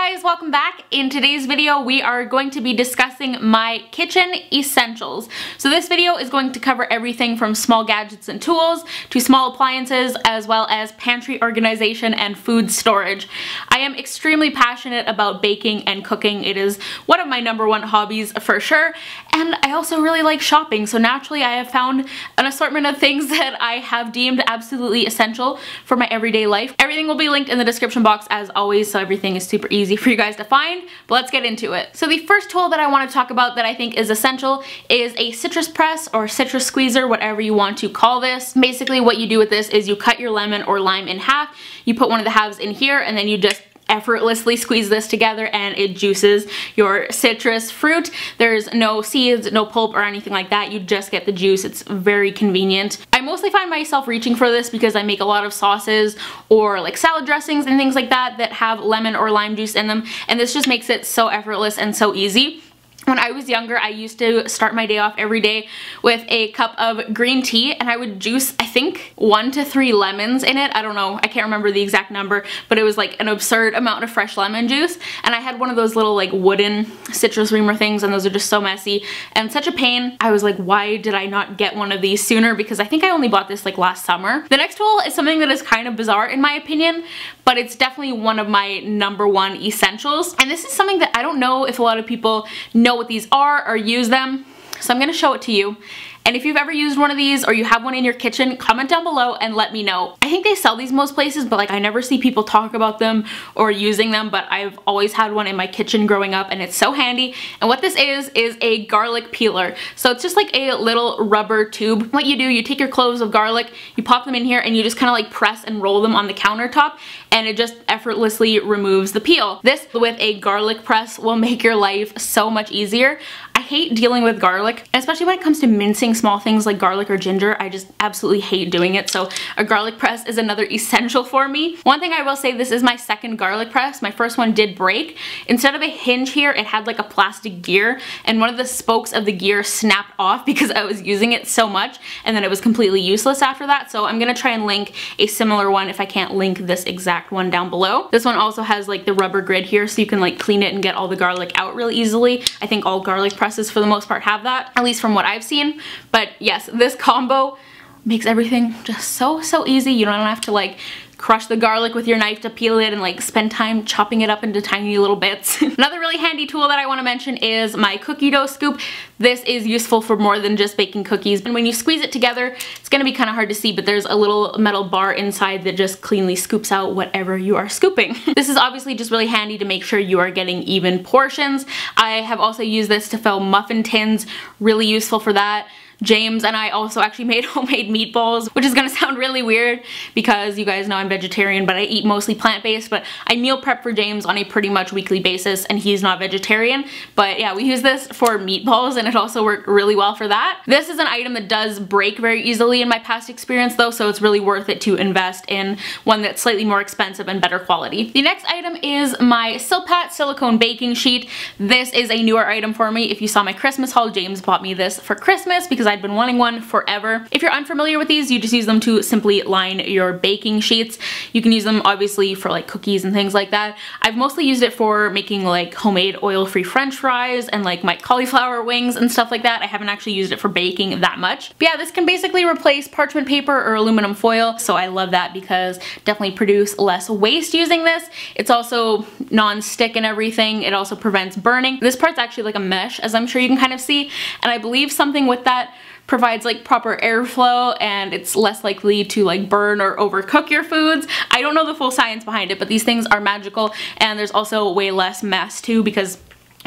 guys, welcome back. In today's video we are going to be discussing my kitchen essentials. So this video is going to cover everything from small gadgets and tools to small appliances, as well as pantry organization and food storage. I am extremely passionate about baking and cooking. It is one of my #1 hobbies for sure, and I also really like shopping, so naturally I have found an assortment of things that I have deemed absolutely essential for my everyday life. Everything will be linked in the description box as always, so everything is super easy for you guys to find, but let's get into it. So the first tool that I want to talk about that I think is essential is a citrus press or citrus squeezer, whatever you want to call this. Basically what you do with this is you cut your lemon or lime in half, you put one of the halves in here, and then you just effortlessly squeeze this together and it juices your citrus fruit. There's no seeds, no pulp or anything like that. You just get the juice. It's very convenient. I mostly find myself reaching for this because I make a lot of sauces or like salad dressings and things like that that have lemon or lime juice in them, and this just makes it so effortless and so easy. When I was younger, I used to start my day off every day with a cup of green tea, and I would juice, I think, 1 to 3 lemons in it. I don't know, I can't remember the exact number, but it was like an absurd amount of fresh lemon juice. And I had one of those little like wooden citrus reamer things, and those are just so messy and such a pain. I was like, why did I not get one of these sooner? Because I think I only bought this like last summer. The next tool is something that is kind of bizarre in my opinion, but it's definitely one of my #1 essentials. And this is something that I don't know if a lot of people know what these are or use them, so I'm gonna show it to you. And if you've ever used one of these or you have one in your kitchen, comment down below and let me know. I think they sell these most places, but like I never see people talk about them or using them, but I've always had one in my kitchen growing up and it's so handy. And what this is a garlic peeler. So it's just like a little rubber tube. What you do, you take your cloves of garlic, you pop them in here, and you just kind of like press and roll them on the countertop, and it just effortlessly removes the peel. This with a garlic press will make your life so much easier. I hate dealing with garlic, especially when it comes to mincing small things like garlic or ginger. I just absolutely hate doing it, so a garlic press is another essential for me. One thing I will say, this is my second garlic press. My first one did break. Instead of a hinge here, it had like a plastic gear, and one of the spokes of the gear snapped off because I was using it so much, and then it was completely useless after that. So I'm gonna try and link a similar one if I can't link this exact one down below. This one also has like the rubber grid here, so you can like clean it and get all the garlic out really easily. I think all garlic presses for the most part have that, at least from what I've seen. But yes, this combo makes everything just so easy. You don't have to like crush the garlic with your knife to peel it and like spend time chopping it up into tiny little bits. Another really handy tool that I want to mention is my cookie dough scoop. This is useful for more than just baking cookies, and when you squeeze it together, it's going to be kind of hard to see, but there's a little metal bar inside that just cleanly scoops out whatever you are scooping. This is obviously just really handy to make sure you are getting even portions. I have also used this to fill muffin tins, really useful for that. James and I also actually made homemade meatballs, which is gonna sound really weird because you guys know I'm vegetarian, but I eat mostly plant-based, but I meal prep for James on a pretty much weekly basis, and he's not vegetarian. But yeah, we use this for meatballs, and it also worked really well for that. This is an item that does break very easily in my past experience though, so it's really worth it to invest in one that's slightly more expensive and better quality. The next item is my Silpat silicone baking sheet. This is a newer item for me. If you saw my Christmas haul, James bought me this for Christmas because I'd been wanting one forever. If you're unfamiliar with these, you just use them to simply line your baking sheets. You can use them obviously for like cookies and things like that. I've mostly used it for making like homemade oil-free french fries and like my cauliflower wings and stuff like that. I haven't actually used it for baking that much. But yeah, this can basically replace parchment paper or aluminum foil, so I love that because definitely produce less waste using this. It's also non-stick and everything. It also prevents burning. This part's actually like a mesh, as I'm sure you can kind of see, and I believe something with that provides like proper airflow, and it's less likely to like burn or overcook your foods. I don't know the full science behind it, but these things are magical, and there's also way less mess too, because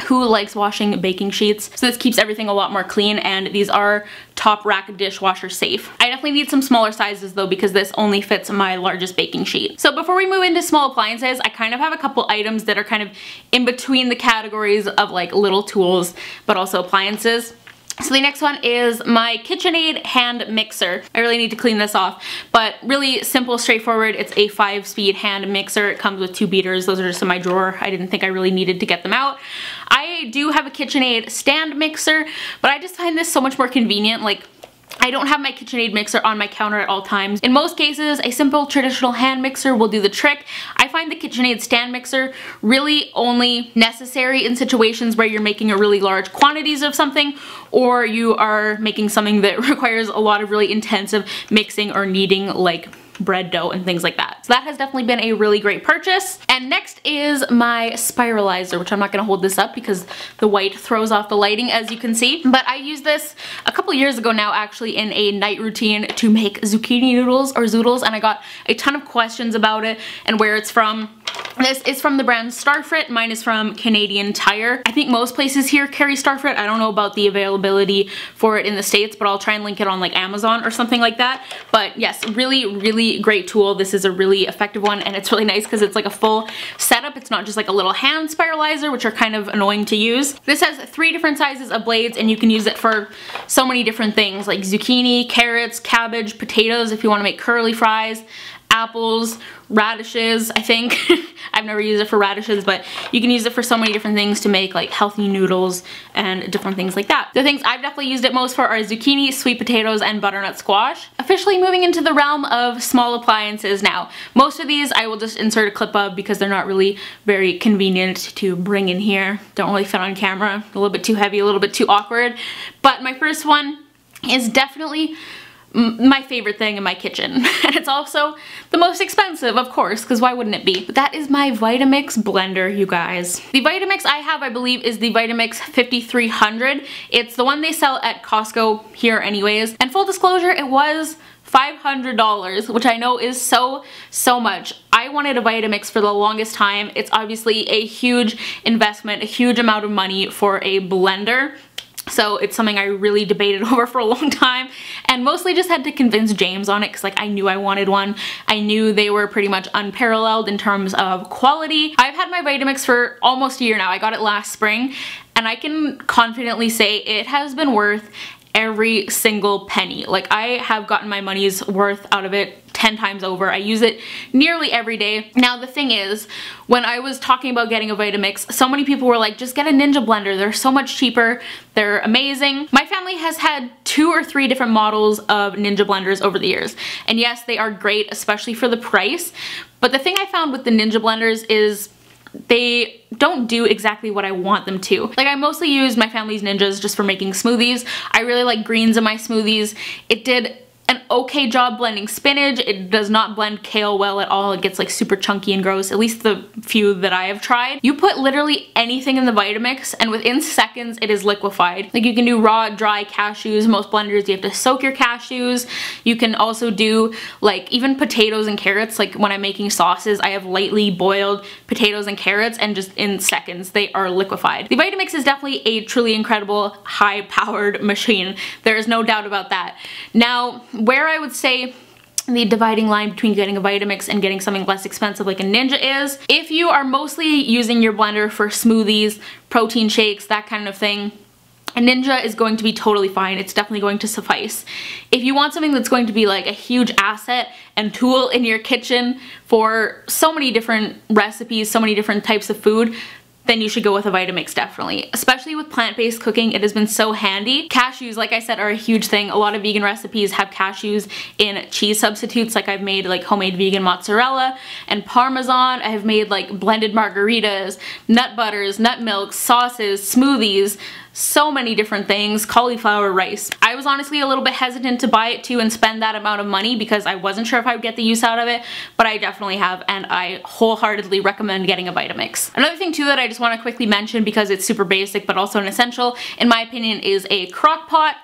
who likes washing baking sheets? So this keeps everything a lot more clean, and these are top rack dishwasher safe. I definitely need some smaller sizes though, because this only fits my largest baking sheet. So before we move into small appliances, I kind of have a couple items that are kind of in between the categories of like little tools but also appliances. So the next one is my KitchenAid hand mixer. I really need to clean this off, but really simple, straightforward. It's a 5-speed hand mixer. It comes with 2 beaters. Those are just in my drawer. I didn't think I really needed to get them out. I do have a KitchenAid stand mixer, but I just find this so much more convenient. Like, I don't have my KitchenAid mixer on my counter at all times. In most cases, a simple traditional hand mixer will do the trick. I find the KitchenAid stand mixer really only necessary in situations where you're making a really large quantities of something, or you are making something that requires a lot of really intensive mixing or kneading, like bread dough and things like that. So that has definitely been a really great purchase. And next is my spiralizer, which I'm not gonna hold this up because the white throws off the lighting, as you can see. But I used this a couple years ago now, actually, in a night routine to make zucchini noodles or zoodles, and I got a ton of questions about it and where it's from. This is from the brand Starfrit. Mine is from Canadian Tire. I think most places here carry Starfrit. I don't know about the availability for it in the States, but I'll try and link it on like Amazon or something like that. But yes, really great tool. This is a really effective one, and it's really nice because it's like a full setup. It's not just like a little hand spiralizer, which are kind of annoying to use. This has 3 different sizes of blades, and you can use it for so many different things like zucchini, carrots, cabbage, potatoes if you want to make curly fries, apples, radishes, I think. I've never used it for radishes, but you can use it for so many different things to make like healthy noodles and different things like that. The things I've definitely used it most for are zucchini, sweet potatoes, and butternut squash. Officially moving into the realm of small appliances now. Most of these I will just insert a clip of because they're not really very convenient to bring in here. Don't really fit on camera. A little bit too heavy, a little bit too awkward. But my first one is definitely my favorite thing in my kitchen, and it's also the most expensive, of course, because why wouldn't it be? But that is my Vitamix blender, you guys. The Vitamix I have, I believe, is the Vitamix 5300. It's the one they sell at Costco here anyways, and full disclosure, it was $500, which I know is so much. I wanted a Vitamix for the longest time. It's obviously a huge investment, a huge amount of money for a blender. So it's something I really debated over for a long time, and mostly just had to convince James on it because like I knew I wanted one. I knew they were pretty much unparalleled in terms of quality. I've had my Vitamix for almost a year now. I got it last spring, and I can confidently say it has been worth every single penny. Like, I have gotten my money's worth out of it 10 times over. I use it nearly every day. Now the thing is, when I was talking about getting a Vitamix, so many people were like, just get a Ninja blender. They're so much cheaper. They're amazing. My family has had 2 or 3 different models of Ninja blenders over the years. And yes, they are great, especially for the price. But the thing I found with the Ninja blenders is they don't do exactly what I want them to. Like, I mostly use my family's Ninjas just for making smoothies. I really like greens in my smoothies. It did an okay job blending spinach. It does not blend kale well at all. It gets like super chunky and gross, at least the few that I have tried. You put literally anything in the Vitamix and within seconds it is liquefied. Like, you can do raw, dry cashews. Most blenders you have to soak your cashews. You can also do like even potatoes and carrots. Like, when I'm making sauces, I have lightly boiled potatoes and carrots, and just in seconds they are liquefied. The Vitamix is definitely a truly incredible high-powered machine. There is no doubt about that. Now, where I would say the dividing line between getting a Vitamix and getting something less expensive like a Ninja is, if you are mostly using your blender for smoothies, protein shakes, that kind of thing, a Ninja is going to be totally fine. It's definitely going to suffice. If you want something that's going to be like a huge asset and tool in your kitchen for so many different recipes, so many different types of food, then you should go with a Vitamix, definitely. Especially with plant-based cooking, it has been so handy. Cashews, like I said, are a huge thing. A lot of vegan recipes have cashews in cheese substitutes. Like, I've made like homemade vegan mozzarella and Parmesan. I have made like blended margaritas, nut butters, nut milks, sauces, smoothies, so many different things, cauliflower rice. I was honestly a little bit hesitant to buy it too and spend that amount of money because I wasn't sure if I would get the use out of it, but I definitely have, and I wholeheartedly recommend getting a Vitamix. Another thing too that I just want to quickly mention, because it's super basic but also an essential, in my opinion, is a crock pot.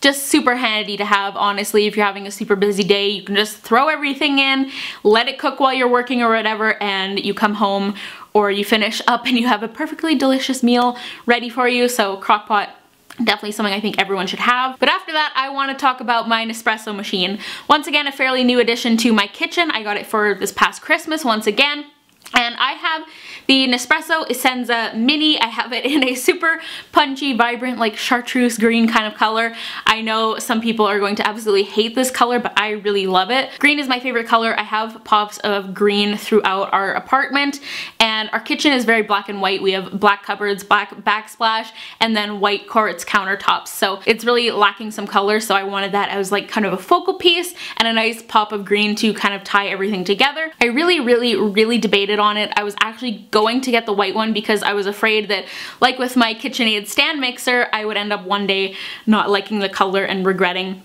Just super handy to have, honestly. If you're having a super busy day, you can just throw everything in, let it cook while you're working or whatever, and you come home or you finish up and you have a perfectly delicious meal ready for you. So crock pot, definitely something I think everyone should have. But after that, I want to talk about my Nespresso machine. Once again, a fairly new addition to my kitchen. I got it for this past Christmas once again. And I have the Nespresso Essenza Mini. I have it in a super punchy, vibrant, like chartreuse green kind of color. I know some people are going to absolutely hate this color, but I really love it. Green is my favorite color. I have pops of green throughout our apartment, and our kitchen is very black and white. We have black cupboards, black backsplash, and then white quartz countertops. So it's really lacking some color, so I wanted that as like kind of a focal piece and a nice pop of green to kind of tie everything together. I really debated on it. I was actually going to get the white one because I was afraid that, like with my KitchenAid stand mixer, I would end up one day not liking the color and regretting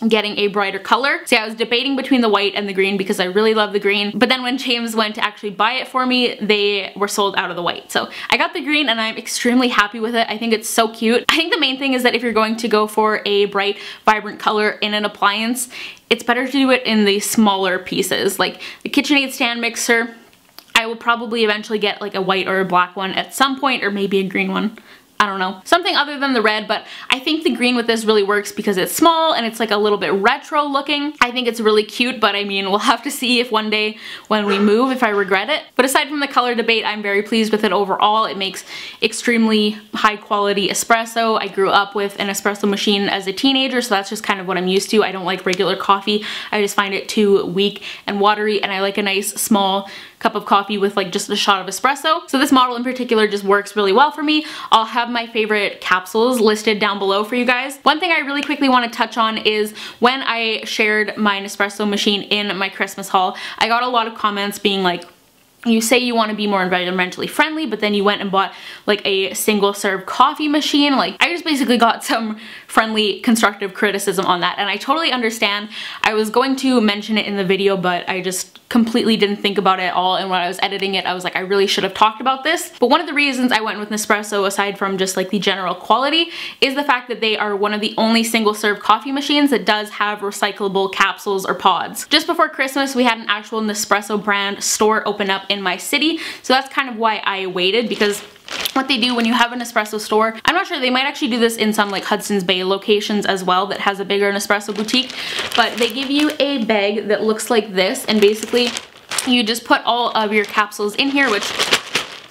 getting a brighter color. So yeah, I was debating between the white and the green because I really love the green, but then when James went to actually buy it for me, they were sold out of the white. So I got the green and I'm extremely happy with it. I think it's so cute. I think the main thing is that if you're going to go for a bright, vibrant color in an appliance, it's better to do it in the smaller pieces. Like the KitchenAid stand mixer, I will probably eventually get like a white or a black one at some point, or maybe a green one. I don't know. Something other than the red, but I think the green with this really works because it's small and it's like a little bit retro looking. I think it's really cute, but I mean, we'll have to see if one day when we move, if I regret it. But aside from the color debate, I'm very pleased with it overall. It makes extremely high quality espresso. I grew up with an espresso machine as a teenager, so that's just kind of what I'm used to. I don't like regular coffee. I just find it too weak and watery, and I like a nice small cup of coffee with like just a shot of espresso. So this model in particular just works really well for me. I'll have my favorite capsules listed down below for you guys. One thing I really quickly want to touch on is when I shared my Nespresso machine in my Christmas haul, I got a lot of comments being like, you say you want to be more environmentally friendly, but then you went and bought like a single serve coffee machine. Like, I just basically got some friendly, constructive criticism on that, and I totally understand. I was going to mention it in the video, but I just completely didn't think about it at all, and when I was editing it, I was like, I really should have talked about this. But one of the reasons I went with Nespresso, aside from just like the general quality, is the fact that they are one of the only single serve coffee machines that does have recyclable capsules or pods. Just before Christmas, we had an actual Nespresso brand store open up in my city, so that's kind of why I waited, because what they do when you have an Nespresso store, I'm not sure, they might actually do this in some like Hudson's Bay locations as well that has a bigger Nespresso boutique, but they give you a bag that looks like this, and basically you just put all of your capsules in here, which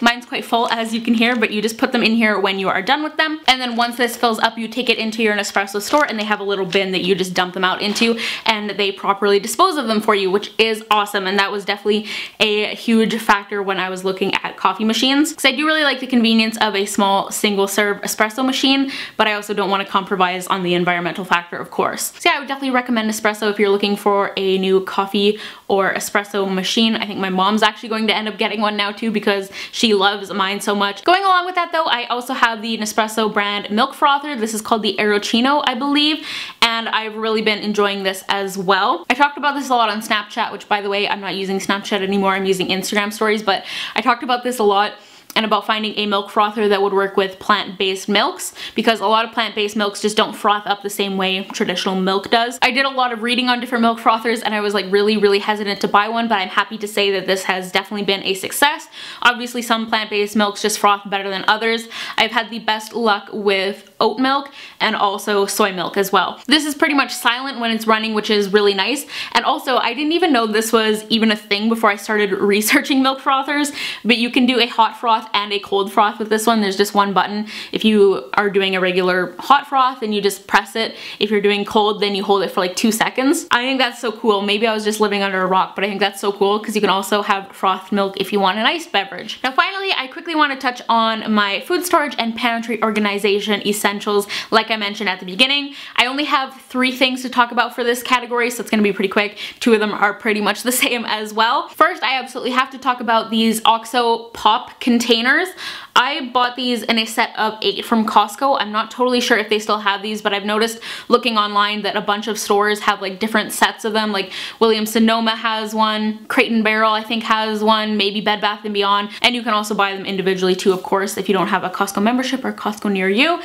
mine's quite full as you can hear, but you just put them in here when you are done with them. And then once this fills up, you take it into your Nespresso store and they have a little bin that you just dump them out into, and they properly dispose of them for you, which is awesome. And that was definitely a huge factor when I was looking at coffee machines, because I do really like the convenience of a small single serve espresso machine, but I also don't want to compromise on the environmental factor, of course. So yeah, I would definitely recommend Nespresso if you're looking for a new coffee or espresso machine. I think my mom's actually going to end up getting one now too, because she loves mine so much. Going along with that though, I also have the Nespresso brand milk frother. This is called the Aerochino, I believe, and I've really been enjoying this as well. I talked about this a lot on Snapchat, which by the way, I'm not using Snapchat anymore, I'm using Instagram stories, but I talked about this a lot, and about finding a milk frother that would work with plant-based milks, because a lot of plant-based milks just don't froth up the same way traditional milk does. I did a lot of reading on different milk frothers and I was like really hesitant to buy one, but I'm happy to say that this has definitely been a success. Obviously some plant-based milks just froth better than others. I've had the best luck with oat milk and also soy milk as well. This is pretty much silent when it's running, which is really nice. And also, I didn't even know this was even a thing before I started researching milk frothers, but you can do a hot froth and a cold froth with this one. There's just one button. If you are doing a regular hot froth, then you just press it. If you're doing cold, then you hold it for like 2 seconds. I think that's so cool. Maybe I was just living under a rock, but I think that's so cool because you can also have frothed milk if you want an iced beverage. Now finally, I quickly want to touch on my food storage and pantry organization essentials. Like I mentioned at the beginning, I only have 3 things to talk about for this category, so it's gonna be pretty quick. 2 of them are pretty much the same as well. First, I absolutely have to talk about these OXO pop containers. I bought these in a set of 8 from Costco. I'm not totally sure if they still have these, but I've noticed looking online that a bunch of stores have like different sets of them. Like Williams-Sonoma has one, Crate & Barrel I think has one, maybe Bed Bath & Beyond, and you can also buy them individually too, of course, if you don't have a Costco membership or Costco near you.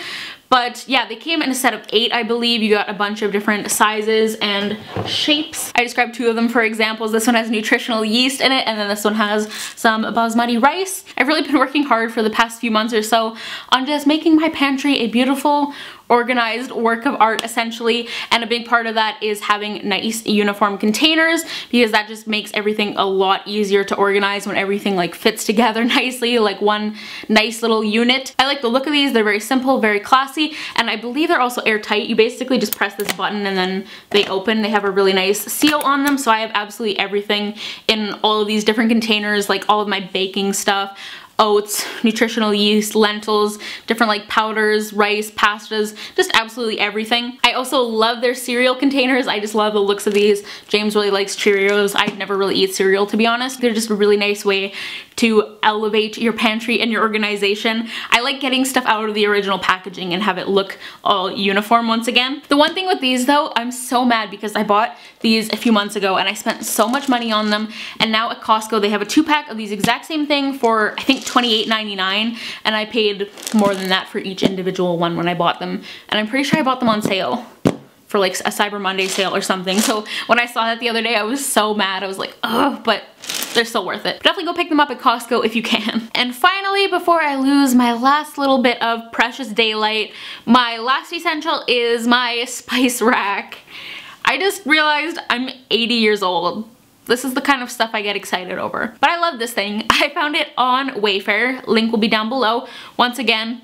But yeah, they came in a set of 8, I believe. You got a bunch of different sizes and shapes. I just grabbed 2 of them for examples. This one has nutritional yeast in it, and then this one has some basmati rice. I've really been working hard for the past few months or so on just making my pantry a beautiful, organized work of art essentially, and a big part of that is having nice uniform containers, because that just makes everything a lot easier to organize when everything like fits together nicely, like one nice little unit. I like the look of these. They're very simple, very classy, and I believe they're also airtight. You basically just press this button and then they open. They have a really nice seal on them, so I have absolutely everything in all of these different containers, like all of my baking stuff, oats, nutritional yeast, lentils, different like powders, rice, pastas, just absolutely everything. I also love their cereal containers. I just love the looks of these. James really likes Cheerios. I never really eat cereal, to be honest. They're just a really nice way to elevate your pantry and your organization. I like getting stuff out of the original packaging and have it look all uniform once again. The one thing with these though, I'm so mad because I bought these a few months ago and I spent so much money on them, and now at Costco they have a 2-pack of these exact same thing for I think $28.99, and I paid more than that for each individual one when I bought them, and I'm pretty sure I bought them on sale for like a Cyber Monday sale or something. So when I saw that the other day, I was so mad. I was like, ugh, but they're still worth it. But definitely go pick them up at Costco if you can. And finally, before I lose my last little bit of precious daylight, my last essential is my spice rack. I just realized I'm 80 years old. This is the kind of stuff I get excited over. But I love this thing. I found it on Wayfair. Link will be down below. Once again,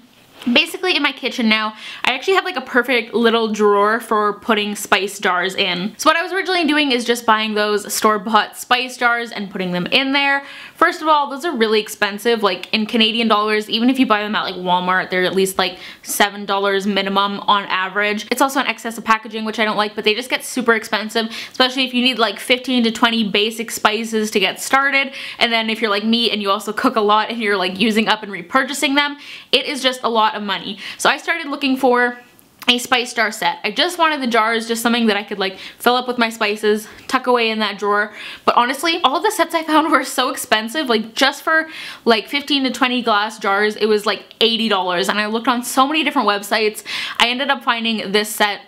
basically in my kitchen now, I actually have like a perfect little drawer for putting spice jars in. So what I was originally doing is just buying those store-bought spice jars and putting them in there. First of all, those are really expensive, like in Canadian dollars. Even if you buy them at like Walmart, they're at least like $7 minimum on average. It's also an excess of packaging, which I don't like, but they just get super expensive, especially if you need like 15 to 20 basic spices to get started. And then if you're like me and you also cook a lot and you're like using up and repurchasing them, it is just a lot of money. So I started looking for a spice jar set. I just wanted the jars, just something that I could like fill up with my spices, tuck away in that drawer. But honestly, all of the sets I found were so expensive. Like just for like 15 to 20 glass jars, it was like $80. And I looked on so many different websites. I ended up finding this set.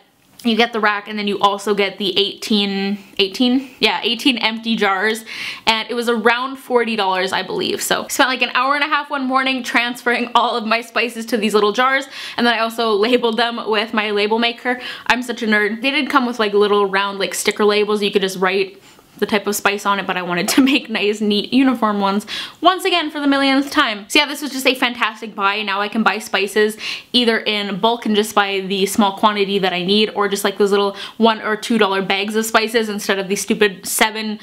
You get the rack, and then you also get the 18 empty jars, and it was around $40, I believe. So I spent like an hour and a half one morning transferring all of my spices to these little jars, and then I also labeled them with my label maker. I'm such a nerd. They did come with like little round like sticker labels. You could just write the type of spice on it, but I wanted to make nice, neat, uniform ones once again for the millionth time. So yeah, this was just a fantastic buy. Now I can buy spices either in bulk and just buy the small quantity that I need, or just like those little $1 or $2 bags of spices instead of these stupid $7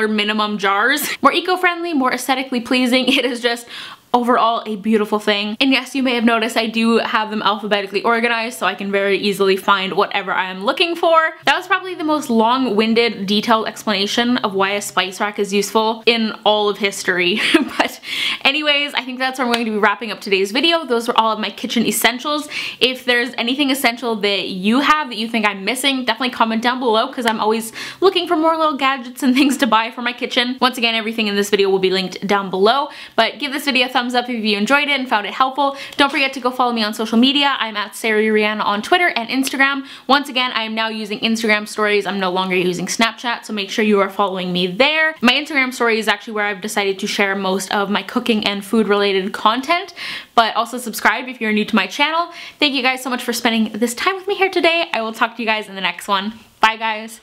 minimum jars. More eco-friendly, more aesthetically pleasing. It is just overall a beautiful thing. And yes, you may have noticed I do have them alphabetically organized, so I can very easily find whatever I am looking for. That was probably the most long-winded, detailed explanation of why a spice rack is useful in all of history. But anyways, I think that's where I'm going to be wrapping up today's video. Those were all of my kitchen essentials. If there's anything essential that you have that you think I'm missing, definitely comment down below, because I'm always looking for more little gadgets and things to buy for my kitchen. Once again, everything in this video will be linked down below, but give this video a thumbs up if you enjoyed it and found it helpful. Don't forget to go follow me on social media. I'm at SariReanna on Twitter and Instagram. Once again, I am now using Instagram stories. I'm no longer using Snapchat, so make sure you are following me there. My Instagram story is actually where I've decided to share most of my cooking and food related content, but also subscribe if you're new to my channel. Thank you guys so much for spending this time with me here today. I will talk to you guys in the next one. Bye guys.